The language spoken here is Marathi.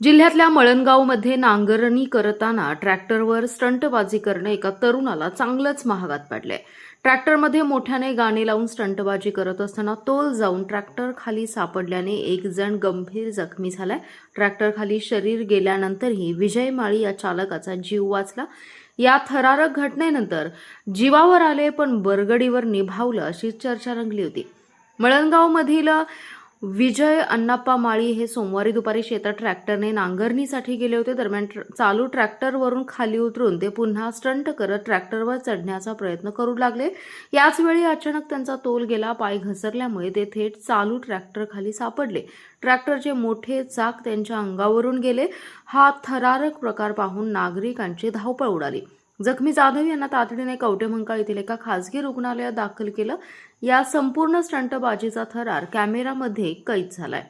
जिल्ह्यातल्या मळणगावमध्ये नांगरणी करताना ट्रॅक्टरवर स्टंटबाजी करणं एका तरुणाला चांगलंच महागात पडलंय. ट्रॅक्टरमध्ये मोठ्याने गाणी लावून स्टंटबाजी करत असताना तोल जाऊन ट्रॅक्टर खाली सापडल्याने एक जण गंभीर जखमी झालाय. ट्रॅक्टर खाली शरीर गेल्यानंतरही विजय माळी या चालकाचा जीव वाचला. या थरारक घटनेनंतर जीवावर आले पण बरगडीवर निभावलं अशी चर्चा रंगली होती. मळणगावमधील विजय अण्णाप्पा माळी हे सोमवारी दुपारी शेतात ट्रॅक्टरने नांगरणीसाठी गेले होते. दरम्यान चालू ट्रॅक्टरवरून खाली उतरून ते पुन्हा स्टंट करत ट्रॅक्टरवर चढण्याचा प्रयत्न करू लागले. याच वेळी अचानक त्यांचा तोल गेला. पाय घसरल्यामुळे ते थेट चालू ट्रॅक्टर खाली सापडले. ट्रॅक्टरचे मोठे चाक त्यांच्या अंगावरून गेले. हा थरारक प्रकार पाहून नागरिकांची धावपळ उडाली. जखमी जाधव यांना तातडीने कवठेमंकाळ येथील एका खासगी रुग्णालयात दाखल केलं. या संपूर्ण स्टंटबाजीचा थरार कॅमेरामध्ये कैद झालाय.